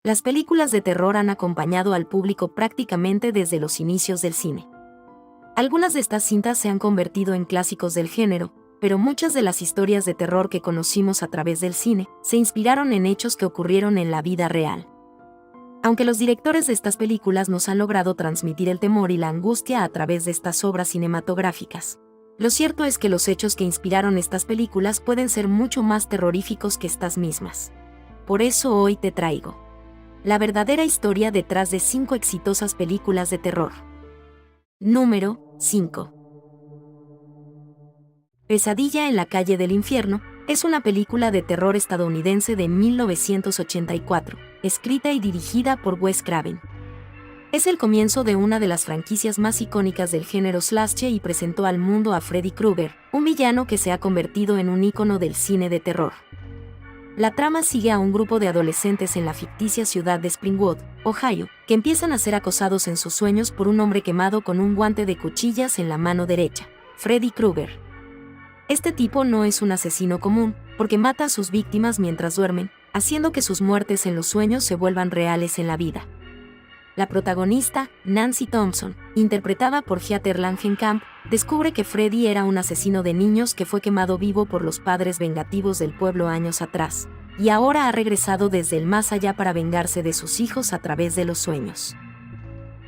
Las películas de terror han acompañado al público prácticamente desde los inicios del cine. Algunas de estas cintas se han convertido en clásicos del género, pero muchas de las historias de terror que conocimos a través del cine se inspiraron en hechos que ocurrieron en la vida real. Aunque los directores de estas películas nos han logrado transmitir el temor y la angustia a través de estas obras cinematográficas, lo cierto es que los hechos que inspiraron estas películas pueden ser mucho más terroríficos que estas mismas. Por eso hoy te traigo la verdadera historia detrás de 5 exitosas películas de terror. Número 5. Pesadilla en la calle del infierno es una película de terror estadounidense de 1984, escrita y dirigida por Wes Craven. Es el comienzo de una de las franquicias más icónicas del género slasher y presentó al mundo a Freddy Krueger, un villano que se ha convertido en un ícono del cine de terror. La trama sigue a un grupo de adolescentes en la ficticia ciudad de Springwood, Ohio, que empiezan a ser acosados en sus sueños por un hombre quemado con un guante de cuchillas en la mano derecha, Freddy Krueger. Este tipo no es un asesino común, porque mata a sus víctimas mientras duermen, haciendo que sus muertes en los sueños se vuelvan reales en la vida. La protagonista, Nancy Thompson, interpretada por Heather Langenkamp, descubre que Freddy era un asesino de niños que fue quemado vivo por los padres vengativos del pueblo años atrás, y ahora ha regresado desde el más allá para vengarse de sus hijos a través de los sueños.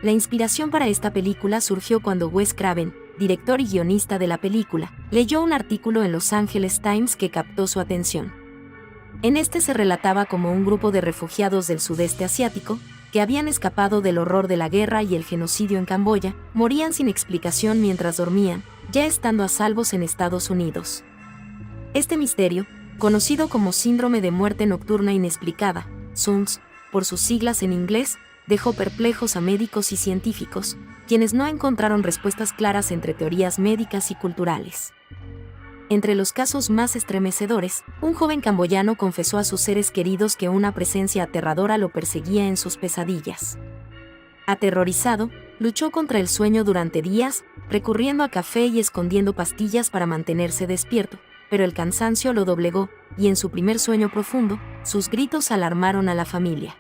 La inspiración para esta película surgió cuando Wes Craven, director y guionista de la película, leyó un artículo en Los Angeles Times que captó su atención. En este se relataba cómo un grupo de refugiados del sudeste asiático, que habían escapado del horror de la guerra y el genocidio en Camboya, morían sin explicación mientras dormían, ya estando a salvos en Estados Unidos. Este misterio, conocido como síndrome de muerte nocturna inexplicada, SUNS, por sus siglas en inglés, dejó perplejos a médicos y científicos, quienes no encontraron respuestas claras entre teorías médicas y culturales. Entre los casos más estremecedores, un joven camboyano confesó a sus seres queridos que una presencia aterradora lo perseguía en sus pesadillas. Aterrorizado, luchó contra el sueño durante días, recurriendo a café y escondiendo pastillas para mantenerse despierto, pero el cansancio lo doblegó, y en su primer sueño profundo, sus gritos alarmaron a la familia.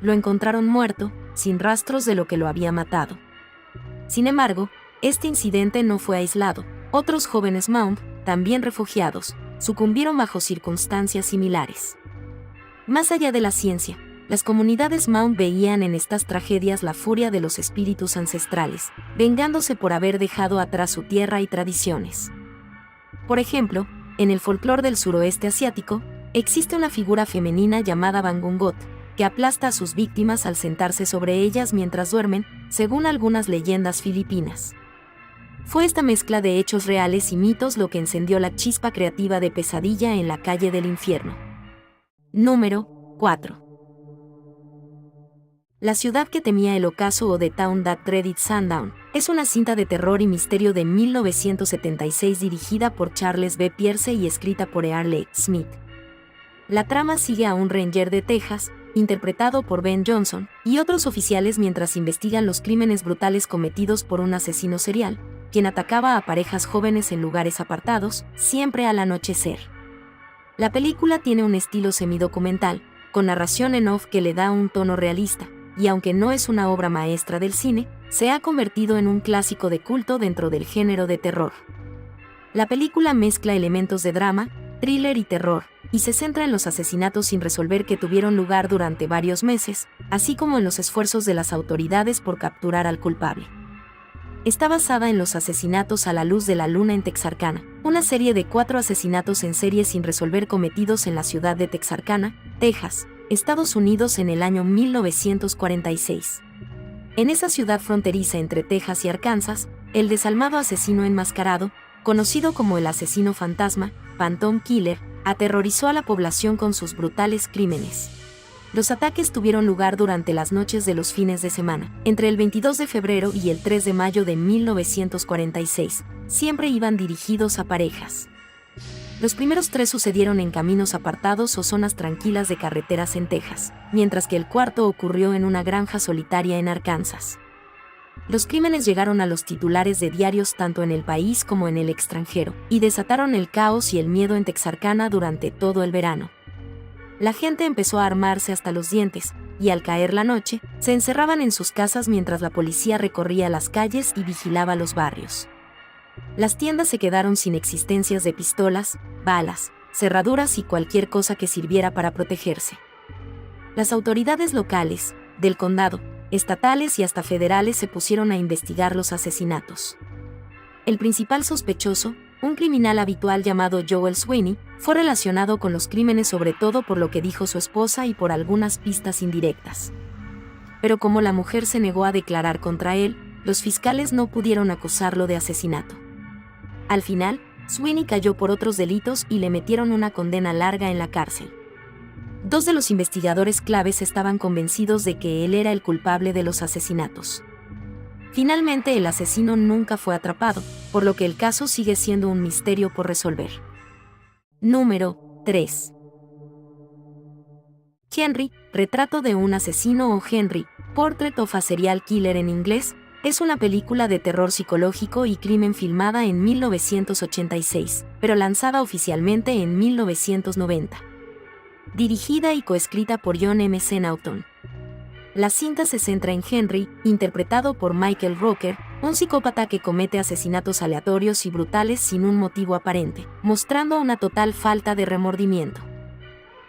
Lo encontraron muerto, sin rastros de lo que lo había matado. Sin embargo, este incidente no fue aislado. Otros jóvenes Hmong, también refugiados, sucumbieron bajo circunstancias similares. Más allá de la ciencia, las comunidades Hmong veían en estas tragedias la furia de los espíritus ancestrales, vengándose por haber dejado atrás su tierra y tradiciones. Por ejemplo, en el folclore del suroeste asiático, existe una figura femenina llamada Bangungot, que aplasta a sus víctimas al sentarse sobre ellas mientras duermen, según algunas leyendas filipinas. Fue esta mezcla de hechos reales y mitos lo que encendió la chispa creativa de Pesadilla en la calle del infierno. Número 4. La ciudad que temía el ocaso o The Town That Dreaded Sundown es una cinta de terror y misterio de 1976 dirigida por Charles B. Pierce y escrita por Earle Smith. La trama sigue a un ranger de Texas, interpretado por Ben Johnson, y otros oficiales mientras investigan los crímenes brutales cometidos por un asesino serial, quien atacaba a parejas jóvenes en lugares apartados, siempre al anochecer. La película tiene un estilo semidocumental, con narración en off que le da un tono realista, y aunque no es una obra maestra del cine, se ha convertido en un clásico de culto dentro del género de terror. La película mezcla elementos de drama, thriller y terror, y se centra en los asesinatos sin resolver que tuvieron lugar durante varios meses, así como en los esfuerzos de las autoridades por capturar al culpable. Está basada en los asesinatos a la luz de la luna en Texarkana, una serie de 4 asesinatos en serie sin resolver cometidos en la ciudad de Texarkana, Texas, Estados Unidos en el año 1946. En esa ciudad fronteriza entre Texas y Arkansas, el desalmado asesino enmascarado, conocido como el asesino fantasma, Phantom Killer, aterrorizó a la población con sus brutales crímenes. Los ataques tuvieron lugar durante las noches de los fines de semana, entre el 22 de febrero y el 3 de mayo de 1946. Siempre iban dirigidos a parejas. Los primeros 3 sucedieron en caminos apartados o zonas tranquilas de carreteras en Texas, mientras que el cuarto ocurrió en una granja solitaria en Arkansas. Los crímenes llegaron a los titulares de diarios tanto en el país como en el extranjero, y desataron el caos y el miedo en Texarkana durante todo el verano. La gente empezó a armarse hasta los dientes, y al caer la noche, se encerraban en sus casas mientras la policía recorría las calles y vigilaba los barrios. Las tiendas se quedaron sin existencias de pistolas, balas, cerraduras y cualquier cosa que sirviera para protegerse. Las autoridades locales, del condado, estatales y hasta federales se pusieron a investigar los asesinatos. El principal sospechoso, un criminal habitual llamado Joel Sweeney, fue relacionado con los crímenes sobre todo por lo que dijo su esposa y por algunas pistas indirectas. Pero como la mujer se negó a declarar contra él, los fiscales no pudieron acusarlo de asesinato. Al final, Sweeney cayó por otros delitos y le metieron una condena larga en la cárcel. Dos de los investigadores claves estaban convencidos de que él era el culpable de los asesinatos. Finalmente, el asesino nunca fue atrapado, por lo que el caso sigue siendo un misterio por resolver. Número 3. Henry, retrato de un asesino o Henry, Portrait of a Serial Killer en inglés, es una película de terror psicológico y crimen filmada en 1986, pero lanzada oficialmente en 1990. Dirigida y coescrita por John M. Naughton. La cinta se centra en Henry, interpretado por Michael Rooker, un psicópata que comete asesinatos aleatorios y brutales sin un motivo aparente, mostrando una total falta de remordimiento.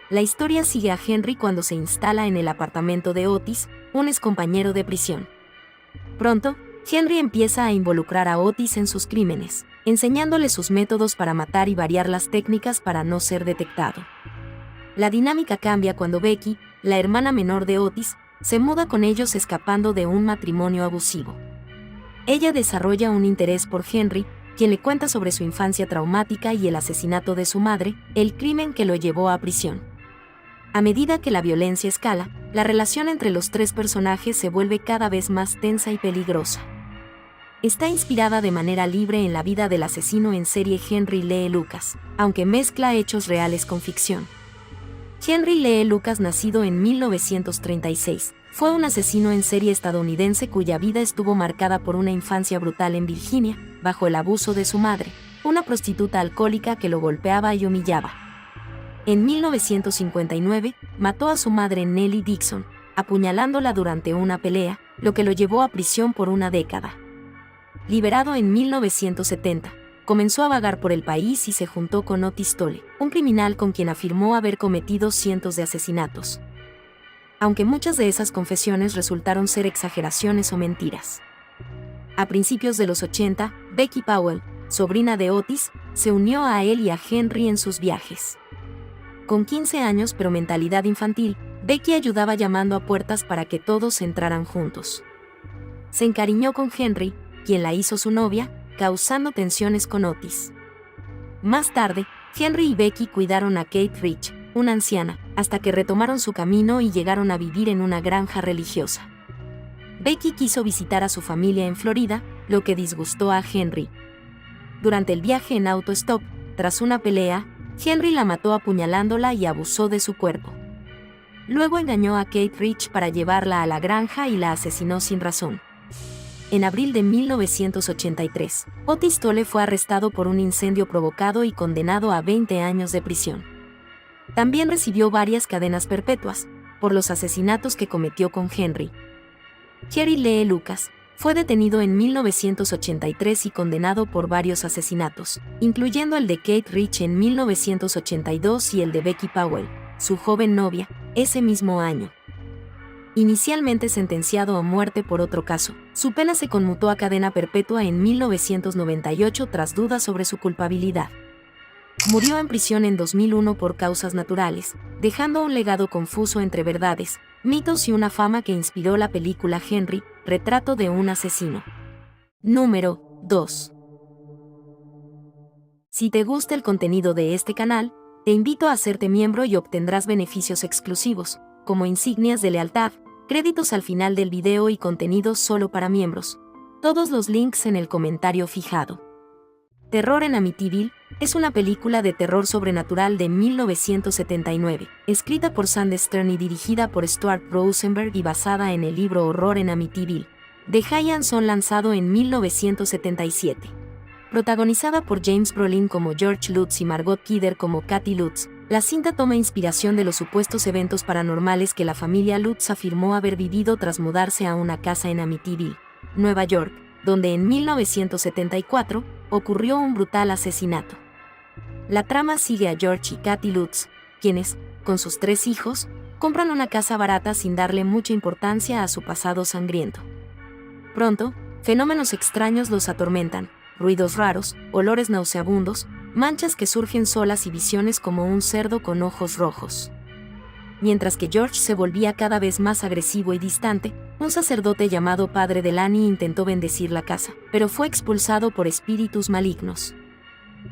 La historia sigue a Henry cuando se instala en el apartamento de Otis, un excompañero de prisión. Pronto, Henry empieza a involucrar a Otis en sus crímenes, enseñándole sus métodos para matar y variar las técnicas para no ser detectado. La dinámica cambia cuando Becky, la hermana menor de Otis, se muda con ellos escapando de un matrimonio abusivo. Ella desarrolla un interés por Henry, quien le cuenta sobre su infancia traumática y el asesinato de su madre, el crimen que lo llevó a prisión. A medida que la violencia escala, la relación entre los tres personajes se vuelve cada vez más tensa y peligrosa. Está inspirada de manera libre en la vida del asesino en serie Henry Lee Lucas, aunque mezcla hechos reales con ficción. Henry Lee Lucas, nacido en 1936, fue un asesino en serie estadounidense cuya vida estuvo marcada por una infancia brutal en Virginia, bajo el abuso de su madre, una prostituta alcohólica que lo golpeaba y humillaba. En 1959, mató a su madre Nellie Dixon, apuñalándola durante una pelea, lo que lo llevó a prisión por una década. Liberado en 1970, comenzó a vagar por el país y se juntó con Otis Toole, un criminal con quien afirmó haber cometido cientos de asesinatos. Aunque muchas de esas confesiones resultaron ser exageraciones o mentiras. A principios de los 80, Becky Powell, sobrina de Otis, se unió a él y a Henry en sus viajes. Con 15 años pero mentalidad infantil, Becky ayudaba llamando a puertas para que todos entraran juntos. Se encariñó con Henry, quien la hizo su novia, causando tensiones con Otis. Más tarde, Henry y Becky cuidaron a Kate Rich, una anciana, hasta que retomaron su camino y llegaron a vivir en una granja religiosa. Becky quiso visitar a su familia en Florida, lo que disgustó a Henry. Durante el viaje en autostop, tras una pelea, Henry la mató apuñalándola y abusó de su cuerpo. Luego engañó a Kate Rich para llevarla a la granja y la asesinó sin razón. En abril de 1983, Otis Toole fue arrestado por un incendio provocado y condenado a 20 años de prisión. También recibió varias cadenas perpetuas, por los asesinatos que cometió con Henry. Henry Lee Lucas fue detenido en 1983 y condenado por varios asesinatos, incluyendo el de Kate Rich en 1982 y el de Becky Powell, su joven novia, ese mismo año. Inicialmente sentenciado a muerte por otro caso, su pena se conmutó a cadena perpetua en 1998 tras dudas sobre su culpabilidad. Murió en prisión en 2001 por causas naturales, dejando un legado confuso entre verdades, mitos y una fama que inspiró la película Henry, retrato de un asesino. Número 2. Si te gusta el contenido de este canal, te invito a hacerte miembro y obtendrás beneficios exclusivos, como insignias de lealtad, créditos al final del video y contenidos solo para miembros. Todos los links en el comentario fijado. Terror en Amityville es una película de terror sobrenatural de 1979, escrita por Sandy Stern y dirigida por Stuart Rosenberg y basada en el libro Horror en Amityville, de Jay Anson, lanzado en 1977. Protagonizada por James Brolin como George Lutz y Margot Kidder como Kathy Lutz, La cinta toma inspiración de los supuestos eventos paranormales que la familia Lutz afirmó haber vivido tras mudarse a una casa en Amityville, Nueva York, donde en 1974 ocurrió un brutal asesinato. La trama sigue a George y Kathy Lutz, quienes, con sus 3 hijos, compran una casa barata sin darle mucha importancia a su pasado sangriento. Pronto, fenómenos extraños los atormentan, ruidos raros, olores nauseabundos, manchas que surgen solas y visiones como un cerdo con ojos rojos. Mientras que George se volvía cada vez más agresivo y distante, un sacerdote llamado Padre Delany intentó bendecir la casa, pero fue expulsado por espíritus malignos.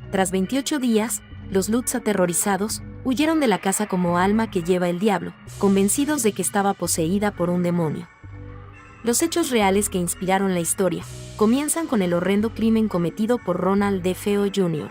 Tras 28 días, los Lutz, aterrorizados, huyeron de la casa como alma que lleva el diablo, convencidos de que estaba poseída por un demonio. Los hechos reales que inspiraron la historia comienzan con el horrendo crimen cometido por Ronald DeFeo Jr.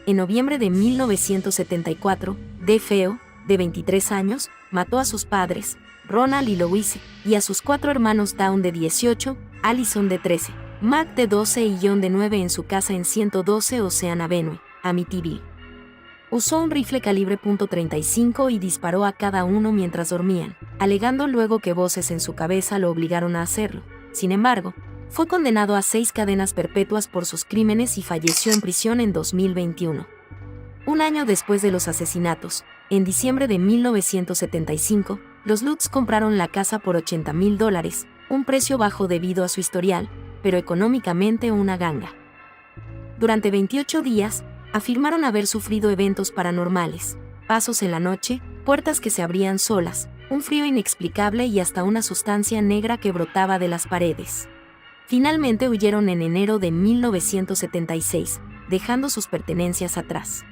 En noviembre de 1974, DeFeo, de 23 años, mató a sus padres, Ronald y Louise, y a sus 4 hermanos Dawn de 18, Allison de 13, Mac de 12 y John de 9 en su casa en 112 Ocean Avenue, Amityville. Usó un rifle calibre .35 y disparó a cada uno mientras dormían, alegando luego que voces en su cabeza lo obligaron a hacerlo. Sin embargo, fue condenado a 6 cadenas perpetuas por sus crímenes y falleció en prisión en 2021. Un año después de los asesinatos, en diciembre de 1975, los Lutz compraron la casa por $80,000, un precio bajo debido a su historial, pero económicamente una ganga. Durante 28 días, afirmaron haber sufrido eventos paranormales, pasos en la noche, puertas que se abrían solas, un frío inexplicable y hasta una sustancia negra que brotaba de las paredes. Finalmente huyeron en enero de 1976, dejando sus pertenencias atrás.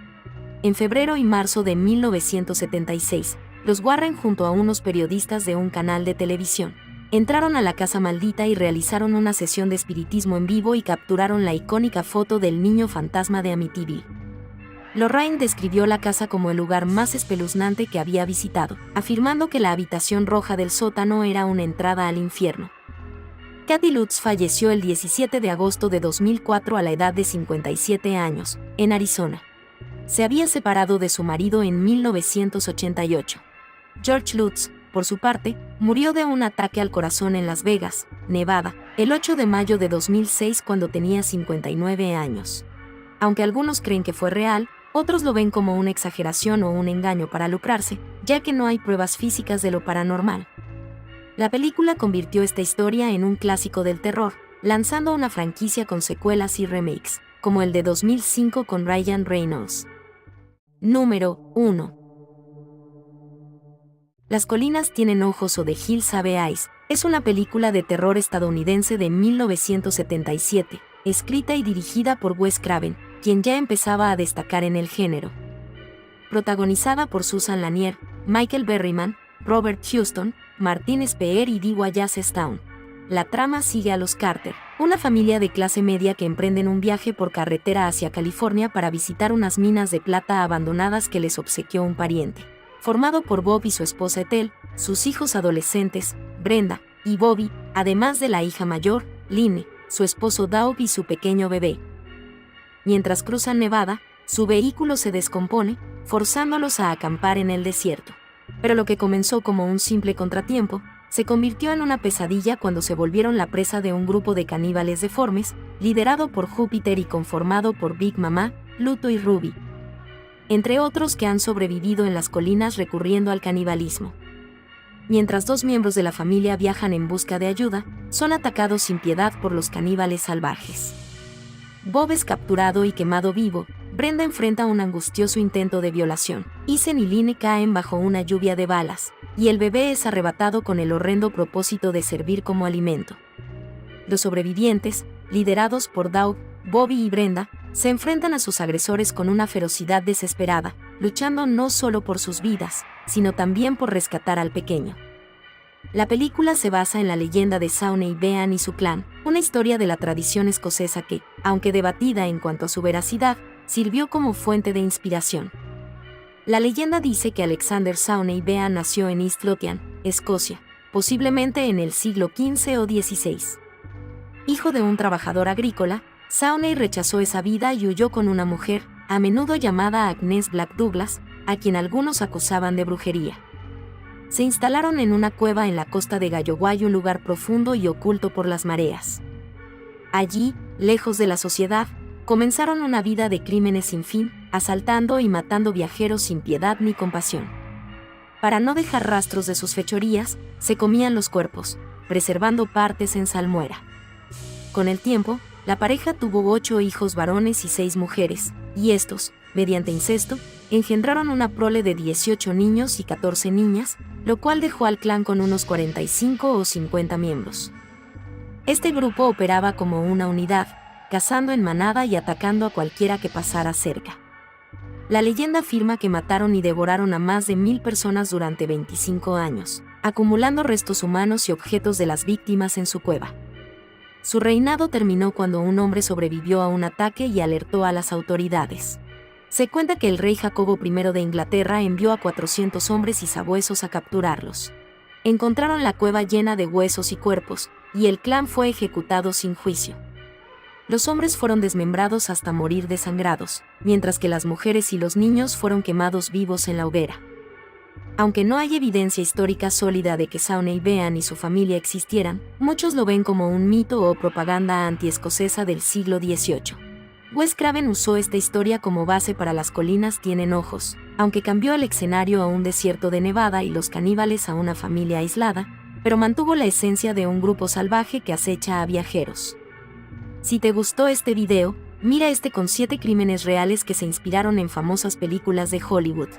En febrero y marzo de 1976, los Warren, junto a unos periodistas de un canal de televisión, entraron a la casa maldita y realizaron una sesión de espiritismo en vivo y capturaron la icónica foto del niño fantasma de Amityville. Lorraine describió la casa como el lugar más espeluznante que había visitado, afirmando que la habitación roja del sótano era una entrada al infierno. Kathy Lutz falleció el 17 de agosto de 2004 a la edad de 57 años, en Arizona. Se había separado de su marido en 1988. George Lutz, por su parte, murió de un ataque al corazón en Las Vegas, Nevada, el 8 de mayo de 2006 cuando tenía 59 años. Aunque algunos creen que fue real, otros lo ven como una exageración o un engaño para lucrarse, ya que no hay pruebas físicas de lo paranormal. La película convirtió esta historia en un clásico del terror, lanzando una franquicia con secuelas y remakes, como el de 2005 con Ryan Reynolds. Número 1. Las colinas tienen ojos o The Hills Have Eyes es una película de terror estadounidense de 1977, escrita y dirigida por Wes Craven, quien ya empezaba a destacar en el género. Protagonizada por Susan Lanier, Michael Berryman, Robert Houston, Martin Speer y Dee Wallace Stone. La trama sigue a los Carter, una familia de clase media que emprenden un viaje por carretera hacia California para visitar unas minas de plata abandonadas que les obsequió un pariente. Formado por Bob y su esposa Ethel, sus hijos adolescentes, Brenda y Bobby, además de la hija mayor, Lynne, su esposo Daub y su pequeño bebé. Mientras cruzan Nevada, su vehículo se descompone, forzándolos a acampar en el desierto. Pero lo que comenzó como un simple contratiempo, se convirtió en una pesadilla cuando se volvieron la presa de un grupo de caníbales deformes, liderado por Júpiter y conformado por Big Mama, Luto y Ruby, entre otros que han sobrevivido en las colinas recurriendo al canibalismo. Mientras 2 miembros de la familia viajan en busca de ayuda, son atacados sin piedad por los caníbales salvajes. Bob es capturado y quemado vivo, Brenda enfrenta un angustioso intento de violación, Ethan y Lynne caen bajo una lluvia de balas, y el bebé es arrebatado con el horrendo propósito de servir como alimento. Los sobrevivientes, liderados por Daub, Bobby y Brenda, se enfrentan a sus agresores con una ferocidad desesperada, luchando no solo por sus vidas, sino también por rescatar al pequeño. La película se basa en la leyenda de Sawney Bean y su clan, una historia de la tradición escocesa que, aunque debatida en cuanto a su veracidad, sirvió como fuente de inspiración. La leyenda dice que Alexander Sawney Bean nació en East Lothian, Escocia, posiblemente en el siglo XV o XVI. Hijo de un trabajador agrícola, Sawney rechazó esa vida y huyó con una mujer, a menudo llamada Agnes Black Douglas, a quien algunos acusaban de brujería. Se instalaron en una cueva en la costa de Galloguay, un lugar profundo y oculto por las mareas. Allí, lejos de la sociedad, comenzaron una vida de crímenes sin fin, asaltando y matando viajeros sin piedad ni compasión. Para no dejar rastros de sus fechorías, se comían los cuerpos, preservando partes en salmuera. Con el tiempo, la pareja tuvo 8 hijos varones y 6 mujeres, y estos, mediante incesto, engendraron una prole de 18 niños y 14 niñas, lo cual dejó al clan con unos 45 o 50 miembros. Este grupo operaba como una unidad, cazando en manada y atacando a cualquiera que pasara cerca. La leyenda afirma que mataron y devoraron a más de 1000 personas durante 25 años, acumulando restos humanos y objetos de las víctimas en su cueva. Su reinado terminó cuando un hombre sobrevivió a un ataque y alertó a las autoridades. Se cuenta que el rey Jacobo I de Inglaterra envió a 400 hombres y sabuesos a capturarlos. Encontraron la cueva llena de huesos y cuerpos, y el clan fue ejecutado sin juicio. Los hombres fueron desmembrados hasta morir desangrados, mientras que las mujeres y los niños fueron quemados vivos en la hoguera. Aunque no hay evidencia histórica sólida de que Sauney Bean y su familia existieran, muchos lo ven como un mito o propaganda anti-escocesa del siglo XVIII. Wes Craven usó esta historia como base para Las colinas tienen ojos, aunque cambió el escenario a un desierto de Nevada y los caníbales a una familia aislada, pero mantuvo la esencia de un grupo salvaje que acecha a viajeros. Si te gustó este video, mira este con 7 crímenes reales que se inspiraron en famosas películas de Hollywood.